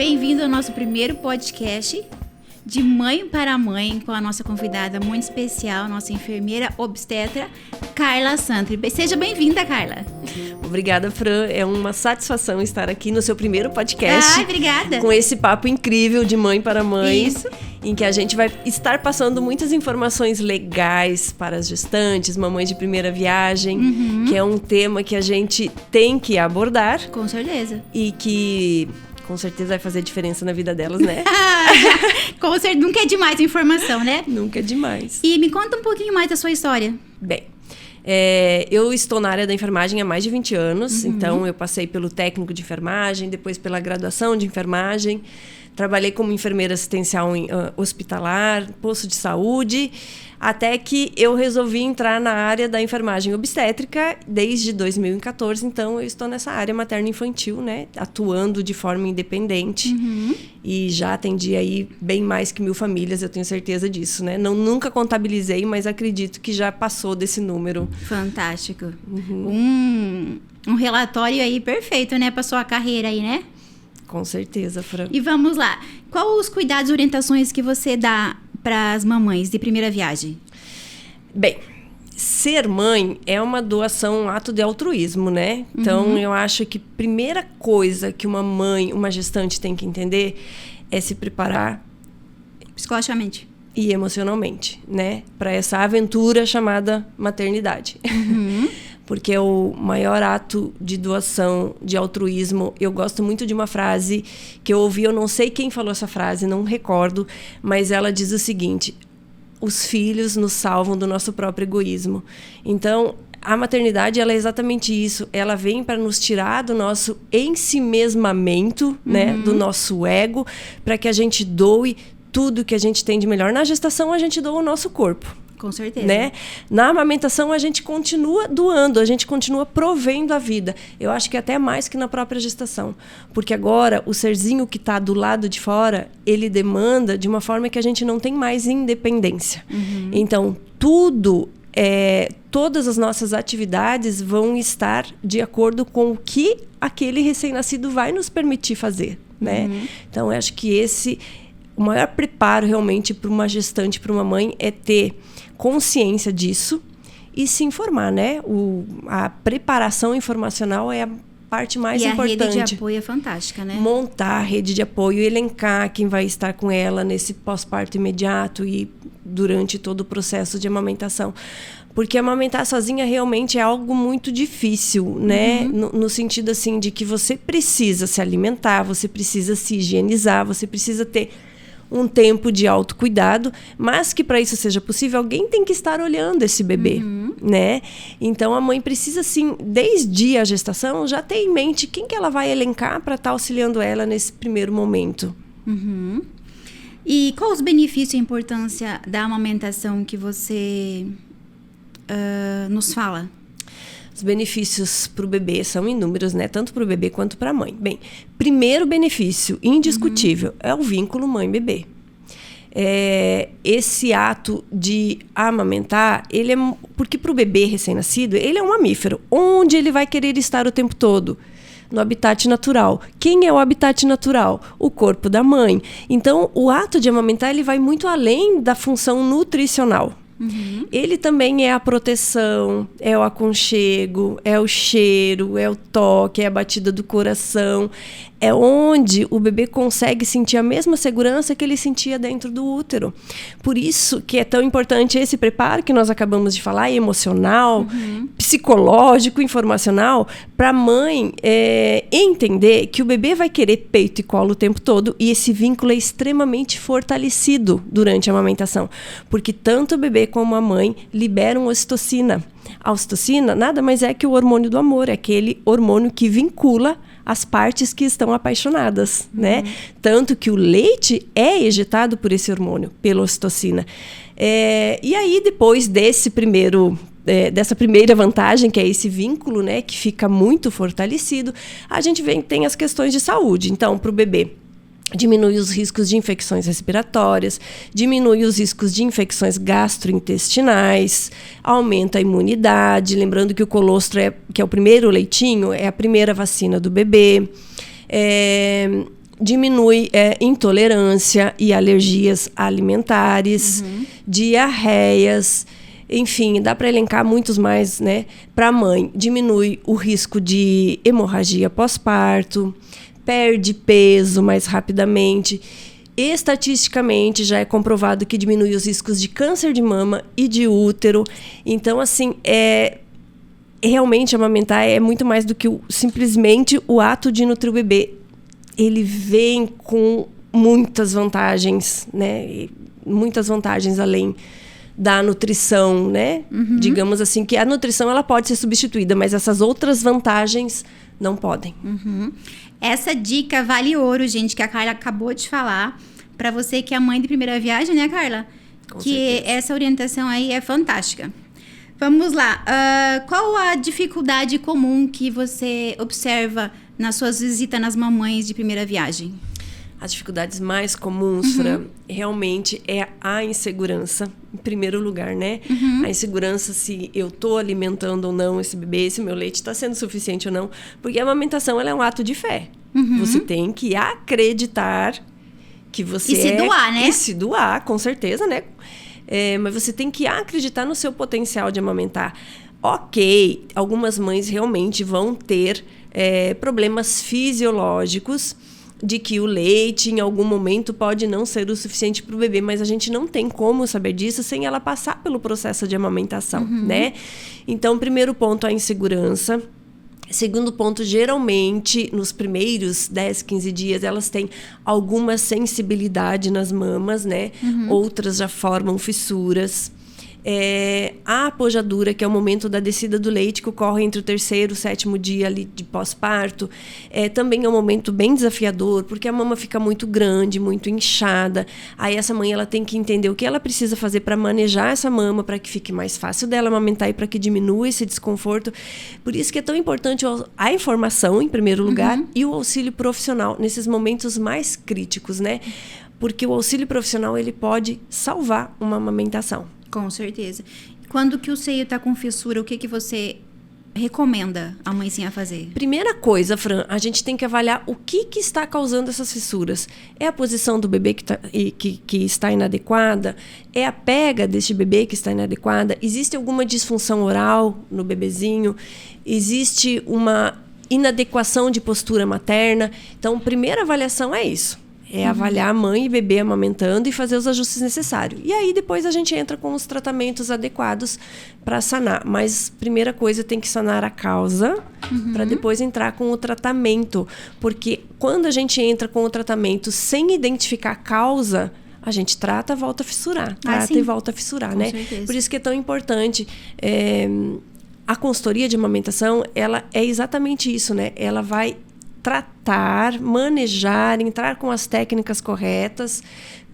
Bem-vindo ao nosso primeiro podcast de Mãe para Mãe, com a nossa convidada muito especial, nossa enfermeira obstetra, Carla Santri. Seja bem-vinda, Carla. Obrigada, Fran. É uma satisfação estar aqui no seu primeiro podcast. Ai, obrigada. Com esse papo incrível de mãe para mãe. Isso. Em que a gente vai estar passando muitas informações legais para as gestantes, mamães de primeira viagem, que é um tema que a gente tem que abordar. Com certeza. E que com certeza vai fazer diferença na vida delas, né? Com certeza. Nunca é demais a informação, né? Nunca é demais. E me conta um pouquinho mais da sua história. Bem, eu estou na área da enfermagem há mais de 20 anos, então eu passei pelo técnico de enfermagem, depois pela graduação de enfermagem, trabalhei como enfermeira assistencial hospitalar, posto de saúde, até que eu resolvi entrar na área da enfermagem obstétrica desde 2014, então eu estou nessa área materno-infantil, né, atuando de forma independente e já atendi aí bem mais que 1.000 famílias, eu tenho certeza disso, né? Nunca contabilizei, mas acredito que já passou desse número. Fantástico. Um relatório aí perfeito, né, para sua carreira aí, né? Com certeza, Fran. E vamos lá. Quais os cuidados e orientações que você dá para as mamães de primeira viagem? Bem, ser mãe é uma doação, um ato de altruísmo, né? Então, eu acho que a primeira coisa que uma mãe, uma gestante tem que entender é se preparar psicologicamente e emocionalmente, né? Para essa aventura chamada maternidade. Porque é o maior ato de doação, de altruísmo. Eu gosto muito de uma frase que eu ouvi, eu não sei quem falou essa frase, não recordo, mas ela diz o seguinte: os filhos nos salvam do nosso próprio egoísmo. Então, a maternidade, ela é exatamente isso. Ela vem para nos tirar do nosso ensimesmamento, né? Do nosso ego, para que a gente doe tudo que a gente tem de melhor. Na gestação, a gente doa o nosso corpo. Com certeza. Né? Na amamentação, a gente continua doando, a gente continua provendo a vida. Eu acho que até mais que na própria gestação. Porque agora, o serzinho que está do lado de fora, ele demanda de uma forma que a gente não tem mais independência. Então, todas as nossas atividades vão estar de acordo com o que aquele recém-nascido vai nos permitir fazer. Né? Então, eu acho que o maior preparo realmente para uma gestante, para uma mãe, é ter consciência disso e se informar, né? A preparação informacional é a parte mais importante. E a rede de apoio é fantástica, né? Montar a rede de apoio, elencar quem vai estar com ela nesse pós-parto imediato e durante todo o processo de amamentação. Porque amamentar sozinha realmente é algo muito difícil, né? No sentido, assim, de que você precisa se alimentar, você precisa se higienizar, você precisa ter um tempo de autocuidado, mas que para isso seja possível, alguém tem que estar olhando esse bebê, né? Então, a mãe precisa, sim, desde a gestação, já ter em mente quem que ela vai elencar para estar auxiliando ela nesse primeiro momento. E qual os benefícios e a importância da amamentação que você nos fala? Os benefícios para o bebê são inúmeros, né? Tanto para o bebê quanto para a mãe. Bem, primeiro benefício indiscutível é o vínculo mãe-bebê. Esse ato de amamentar, porque para o bebê recém-nascido, ele é um mamífero. Onde ele vai querer estar o tempo todo? No habitat natural. Quem é o habitat natural? O corpo da mãe. Então, o ato de amamentar, ele vai muito além da função nutricional. Ele também é a proteção, é o aconchego, é o cheiro, é o toque, é a batida do coração. É onde o bebê consegue sentir a mesma segurança que ele sentia dentro do útero. Por isso que é tão importante esse preparo que nós acabamos de falar, emocional, psicológico, informacional, para a mãe entender que o bebê vai querer peito e colo o tempo todo e esse vínculo é extremamente fortalecido durante a amamentação. Porque tanto o bebê como a mãe liberam ocitocina. A ocitocina nada mais é que o hormônio do amor, é aquele hormônio que vincula as partes que estão apaixonadas, né? Tanto que o leite é ejetado por esse hormônio, pela ocitocina. E aí, depois dessa primeira vantagem, que é esse vínculo, né, que fica muito fortalecido, a gente tem as questões de saúde. Então, para o bebê, diminui os riscos de infecções respiratórias, diminui os riscos de infecções gastrointestinais, aumenta a imunidade. Lembrando que o colostro, que é o primeiro leitinho, é a primeira vacina do bebê. diminui intolerância e alergias alimentares, diarreias, enfim, dá para elencar muitos mais, né? Para a mãe, diminui o risco de hemorragia pós-parto, perde peso mais rapidamente. Estatisticamente, já é comprovado que diminui os riscos de câncer de mama e de útero. Então, assim, realmente amamentar é muito mais do que simplesmente o ato de nutrir o bebê. Ele vem com muitas vantagens, né? E muitas vantagens além da nutrição, né? Digamos assim, que a nutrição ela pode ser substituída, mas essas outras vantagens não podem. Essa dica vale ouro, gente, que a Carla acabou de falar. Para você que é mãe de primeira viagem, né, Carla? Com que certeza. Essa orientação aí é fantástica. Vamos lá. Qual a dificuldade comum que você observa nas suas visitas nas mamães de primeira viagem? As dificuldades mais comuns, Fran, realmente é a insegurança, em primeiro lugar, né? A insegurança se eu estou alimentando ou não esse bebê, se meu leite está sendo suficiente ou não. Porque a amamentação ela é um ato de fé. Você tem que acreditar que você E se doar, né? E se doar, com certeza, né? Mas você tem que acreditar no seu potencial de amamentar. Ok, algumas mães realmente vão ter problemas fisiológicos de que o leite, em algum momento, pode não ser o suficiente para o bebê, mas a gente não tem como saber disso sem ela passar pelo processo de amamentação, né? Então, primeiro ponto, a insegurança. Segundo ponto, geralmente, nos primeiros 10, 15 dias, elas têm alguma sensibilidade nas mamas, né? Outras já formam fissuras. A apojadura, que é o momento da descida do leite, que ocorre entre o 3º e o 7º dia ali de pós-parto, também é um momento bem desafiador, porque a mama fica muito grande, muito inchada. Aí essa mãe ela tem que entender o que ela precisa fazer para manejar essa mama, para que fique mais fácil dela amamentar e para que diminua esse desconforto. Por isso que é tão importante a informação, em primeiro lugar, e o auxílio profissional, nesses momentos mais críticos, né? Porque o auxílio profissional ele pode salvar uma amamentação. Com certeza. Quando que o seio tá com fissura, o que você recomenda a mãezinha fazer? Primeira coisa, Fran, a gente tem que avaliar o que está causando essas fissuras. É a posição do bebê que está inadequada? É a pega deste bebê que está inadequada? Existe alguma disfunção oral no bebezinho? Existe uma inadequação de postura materna? Então, primeira avaliação é isso. É avaliar a mãe e bebê amamentando e fazer os ajustes necessários. E aí, depois, a gente entra com os tratamentos adequados para sanar. Mas, primeira coisa, tem que sanar a causa para depois entrar com o tratamento. Porque quando a gente entra com o tratamento sem identificar a causa, a gente trata, volta a fissurar. Trata e volta a fissurar, né? Certeza. Por isso que é tão importante... a consultoria de amamentação, ela é exatamente isso, né? Ela vai tratar, manejar, entrar com as técnicas corretas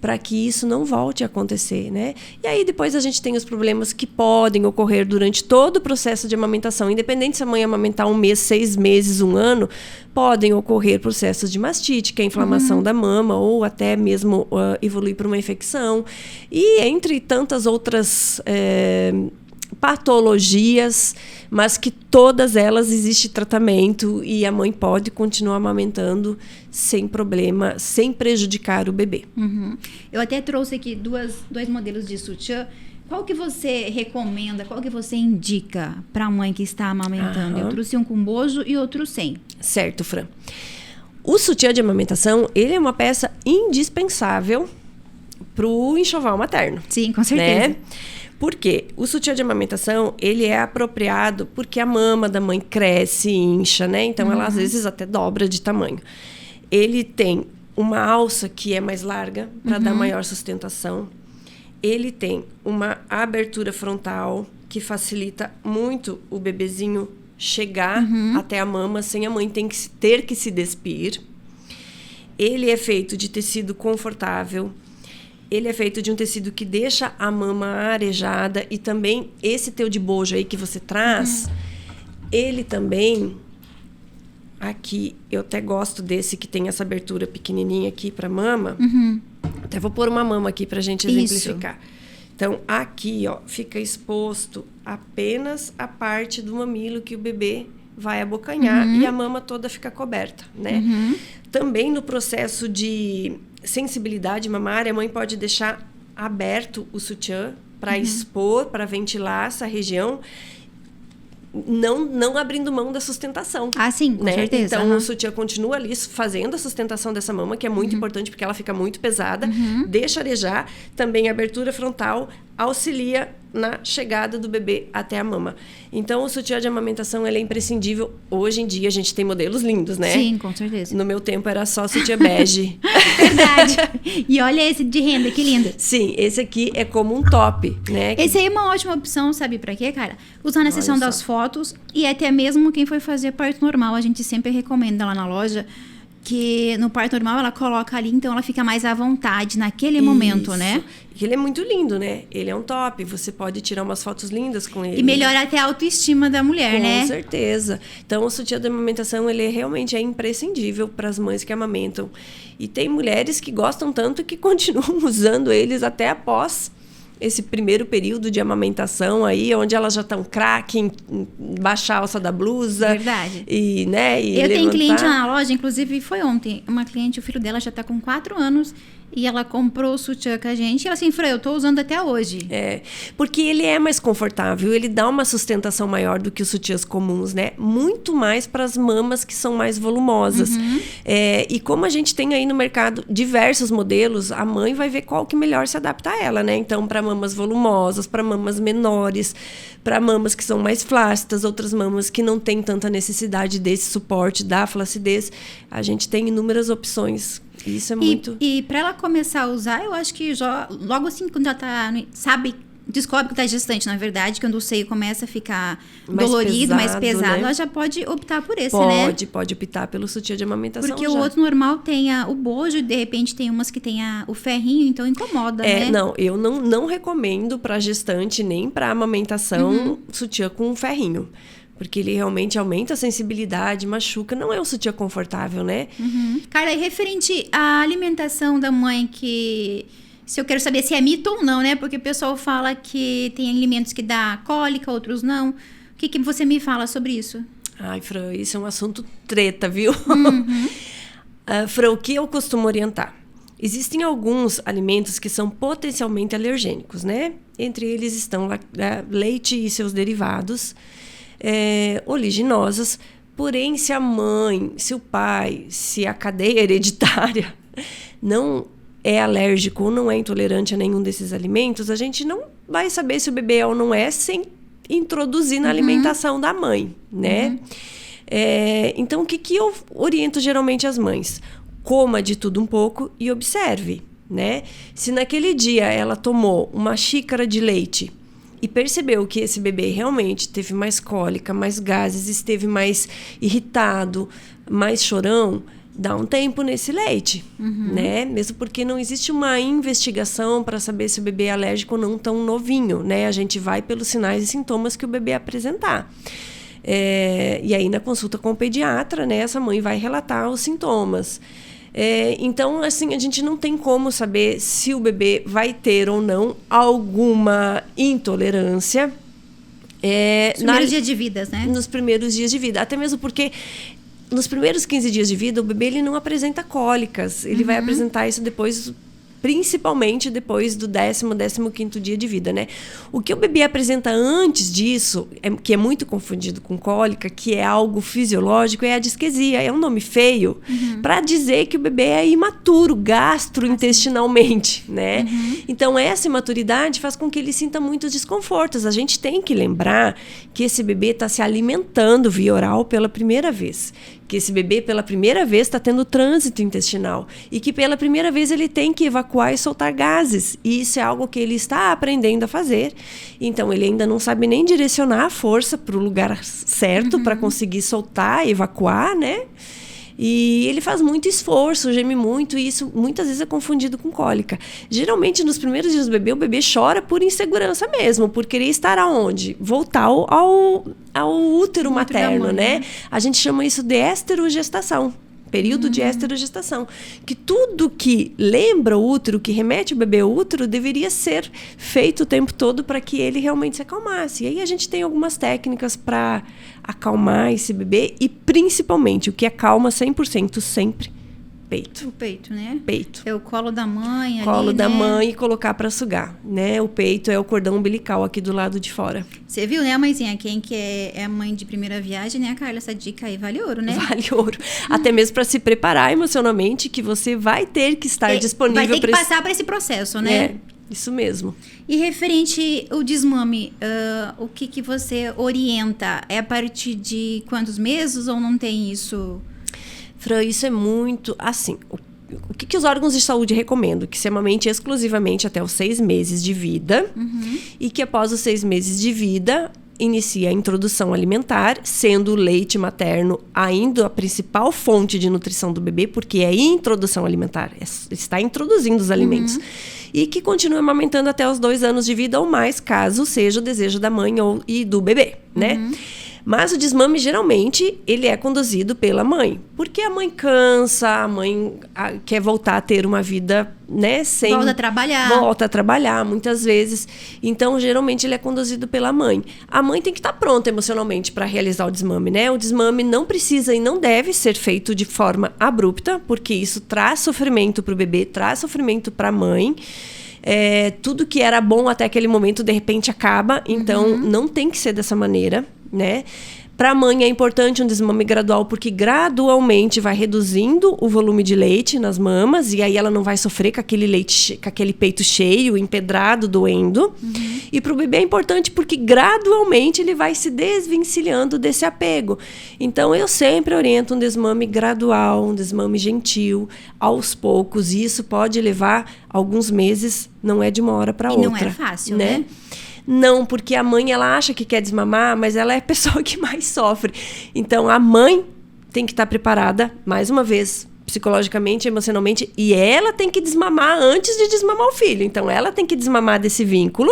para que isso não volte a acontecer, né? E aí depois a gente tem os problemas que podem ocorrer durante todo o processo de amamentação, independente se a mãe amamentar 1 mês, 6 meses, 1 ano, podem ocorrer processos de mastite, que é a inflamação da mama, ou até mesmo evoluir para uma infecção, e entre tantas outras patologias, mas que todas elas existe tratamento e a mãe pode continuar amamentando sem problema, sem prejudicar o bebê. Eu até trouxe aqui dois modelos de sutiã. Qual que você recomenda, qual que você indica para a mãe que está amamentando? Eu trouxe um com bojo e outro sem. Certo, Fran. O sutiã de amamentação, ele é uma peça indispensável para o enxoval materno. Sim, com certeza. Né? Por quê? O sutiã de amamentação, ele é apropriado porque a mama da mãe cresce e incha, né? Então, ela às vezes até dobra de tamanho. Ele tem uma alça que é mais larga para dar maior sustentação. Ele tem uma abertura frontal que facilita muito o bebezinho chegar até a mama sem a mãe ter que se despir. Ele é feito de tecido confortável. Ele é feito de um tecido que deixa a mama arejada e também esse teu de bojo aí que você traz, ele também, aqui, eu até gosto desse que tem essa abertura pequenininha aqui para mama. Até vou pôr uma mama aqui pra gente exemplificar. Então, aqui, ó, fica exposto apenas a parte do mamilo que o bebê vai abocanhar e a mama toda fica coberta, né? Também no processo de sensibilidade mamária, a mãe pode deixar aberto o sutiã para expor, para ventilar essa região, não abrindo mão da sustentação. Ah, sim, com certeza. Então, o sutiã continua ali fazendo a sustentação dessa mama, que é muito importante, porque ela fica muito pesada, deixa arejar. Também a abertura frontal auxilia na chegada do bebê até a mama. Então, o sutiã de amamentação, ele é imprescindível. Hoje em dia, a gente tem modelos lindos, né? Sim, com certeza. No meu tempo, era só sutiã bege. Verdade. E olha esse de renda, que lindo. Sim, esse aqui é como um top, né? Esse aí é uma ótima opção, sabe pra quê, cara? Usar na sessão das fotos e até mesmo quem foi fazer parto normal. A gente sempre recomenda lá na loja que no parto normal ela coloca ali, então ela fica mais à vontade naquele momento, né? E ele é muito lindo, né? Ele é um top, você pode tirar umas fotos lindas com ele. E melhora até a autoestima da mulher, né? Com certeza. Então, o sutiã de amamentação, ele realmente é imprescindível para as mães que amamentam. E tem mulheres que gostam tanto que continuam usando eles até após esse primeiro período de amamentação aí, onde elas já estão craque em baixar a alça da blusa. Verdade. E, né, e eu tenho cliente levantar. na loja, inclusive foi ontem, uma cliente, o filho dela já tá com 4 anos e ela comprou o sutiã com a gente e ela assim, Fran, eu tô usando até hoje. É, porque ele é mais confortável, ele dá uma sustentação maior do que os sutiãs comuns, né? Muito mais para as mamas que são mais volumosas. E como a gente tem aí no mercado diversos modelos, a mãe vai ver qual que melhor se adapta a ela, né? Então, para mamas volumosas, para mamas menores, para mamas que são mais flácidas, outras mamas que não têm tanta necessidade desse suporte da flacidez, a gente tem inúmeras opções. Isso é muito... E para ela começar a usar, eu acho que logo assim, quando ela tá, descobre que tá gestante, na verdade, quando o seio começa a ficar mais dolorido, mais pesado, né? Ela já pode optar por esse, né? Pode optar pelo sutiã de amamentação. Porque o outro normal tem o bojo, de repente tem umas que tem o ferrinho, então incomoda, né? Não, eu não recomendo para gestante nem para amamentação sutiã com ferrinho. Porque ele realmente aumenta a sensibilidade, machuca. Não é um sutiã confortável, né? Carla, e referente à alimentação da mãe, que se eu quero saber se é mito ou não, né? Porque o pessoal fala que tem alimentos que dá cólica, outros não. O que você me fala sobre isso? Ai, Fran, isso é um assunto treta, viu? Fran, o que eu costumo orientar? Existem alguns alimentos que são potencialmente alergênicos, né? Entre eles estão leite e seus derivados, oleaginosas. Porém, se a mãe, se o pai, se a cadeia hereditária não é alérgico ou não é intolerante a nenhum desses alimentos, a gente não vai saber se o bebê é ou não é sem introduzir na alimentação da mãe, né? Então, o que eu oriento geralmente as mães? Coma de tudo um pouco e observe, né? Se naquele dia ela tomou uma xícara de leite e percebeu que esse bebê realmente teve mais cólica, mais gases, esteve mais irritado, mais chorão, dá um tempo nesse leite, né? Mesmo porque não existe uma investigação para saber se o bebê é alérgico ou não tão novinho, né? A gente vai pelos sinais e sintomas que o bebê apresentar. E aí, na consulta com o pediatra, né, essa mãe vai relatar os sintomas. Então, assim, a gente não tem como saber se o bebê vai ter ou não alguma intolerância. Nos primeiros dias de vida, né? Nos primeiros dias de vida. Até mesmo porque nos primeiros 15 dias de vida, o bebê ele não apresenta cólicas. Ele vai apresentar isso depois, principalmente depois do 15º dia de vida, né? O que o bebê apresenta antes disso, que é muito confundido com cólica, que é algo fisiológico, é a disquesia. É um nome feio para dizer que o bebê é imaturo gastrointestinalmente, né? Então, essa imaturidade faz com que ele sinta muitos desconfortos. A gente tem que lembrar que esse bebê está se alimentando via oral pela primeira vez. Que esse bebê, pela primeira vez, está tendo trânsito intestinal. E que, pela primeira vez, ele tem que evacuar e soltar gases. E isso é algo que ele está aprendendo a fazer. Então, ele ainda não sabe nem direcionar a força para o lugar certo para conseguir soltar e evacuar, né? E ele faz muito esforço, geme muito, e isso muitas vezes é confundido com cólica. Geralmente, nos primeiros dias do bebê, o bebê chora por insegurança mesmo, por querer estar aonde? Voltar ao útero materno, mãe, né? A gente chama isso de esterogestação. Período de esterogestação. Que tudo que lembra o útero, que remete o bebê ao útero, deveria ser feito o tempo todo para que ele realmente se acalmasse. E aí a gente tem algumas técnicas para acalmar esse bebê e principalmente o que acalma 100% sempre. Peito. O peito, né? Peito. É o colo da mãe ali, Colo da né? mãe e colocar para sugar, né? O peito é o cordão umbilical aqui do lado de fora. Você viu, né, mãezinha? Quem que é mãe de primeira viagem, né, Carla? Essa dica aí vale ouro, né? Vale ouro. Até mesmo para se preparar emocionalmente, que você vai ter que estar disponível. Vai ter que passar por esse processo, né? É, isso mesmo. E referente ao desmame, o que você orienta? É a partir de quantos meses ou não tem isso? Fran, isso é muito assim. O que os órgãos de saúde recomendam? Que se amamente exclusivamente até os 6 meses de vida e que após os 6 meses de vida inicia a introdução alimentar, sendo o leite materno ainda a principal fonte de nutrição do bebê, porque é introdução alimentar, está introduzindo os alimentos. E que continua amamentando até os 2 anos de vida ou mais, caso seja o desejo da mãe e do bebê, né? Mas o desmame, geralmente, ele é conduzido pela mãe. Porque a mãe cansa, a mãe quer voltar a ter uma vida, né, sem... Volta a trabalhar. Volta a trabalhar, muitas vezes. Então, geralmente, ele é conduzido pela mãe. A mãe tem que estar pronta emocionalmente para realizar o desmame, né? O desmame não precisa e não deve ser feito de forma abrupta, porque isso traz sofrimento para o bebê, traz sofrimento para a mãe. Tudo que era bom até aquele momento, de repente, acaba. Então, não tem que ser dessa maneira, né? Para a mãe é importante um desmame gradual, porque gradualmente vai reduzindo o volume de leite nas mamas, e aí ela não vai sofrer com aquele leite, com aquele peito cheio, empedrado, doendo. E para o bebê é importante porque gradualmente ele vai se desvencilhando desse apego. Então eu sempre oriento um desmame gradual, um desmame gentil, aos poucos, e isso pode levar alguns meses, não é de uma hora para outra. E não é fácil, né? Não, porque a mãe, ela acha que quer desmamar, mas ela é a pessoa que mais sofre. Então, a mãe tem que estar preparada, mais uma vez, psicologicamente, emocionalmente, e ela tem que desmamar antes de desmamar o filho. Então, ela tem que desmamar desse vínculo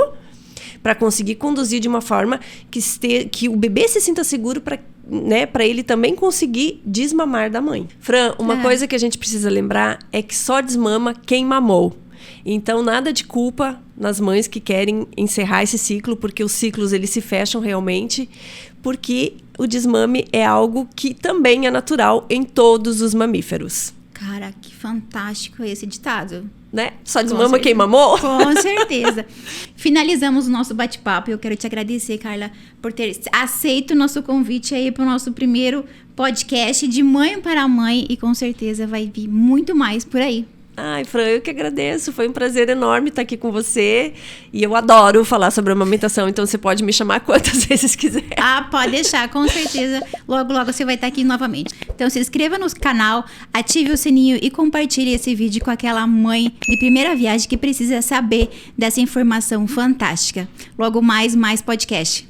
para conseguir conduzir de uma forma que o bebê se sinta seguro para, né, para ele também conseguir desmamar da mãe. Fran, uma coisa que a gente precisa lembrar é que só desmama quem mamou. Então, nada de culpa nas mães que querem encerrar esse ciclo, porque os ciclos eles se fecham realmente, porque o desmame é algo que também é natural em todos os mamíferos. Cara, que fantástico esse ditado. Né? Só desmama quem mamou? Com certeza. Finalizamos o nosso bate-papo. Eu quero te agradecer, Carla, por ter aceito o nosso convite aí para o nosso primeiro podcast de mãe para mãe, e com certeza vai vir muito mais por aí. Ai, Fran, eu que agradeço. Foi um prazer enorme estar aqui com você. E eu adoro falar sobre amamentação, então você pode me chamar quantas vezes quiser. Ah, pode deixar, com certeza. Logo, logo você vai estar aqui novamente. Então se inscreva no canal, ative o sininho e compartilhe esse vídeo com aquela mãe de primeira viagem que precisa saber dessa informação fantástica. Logo mais podcast.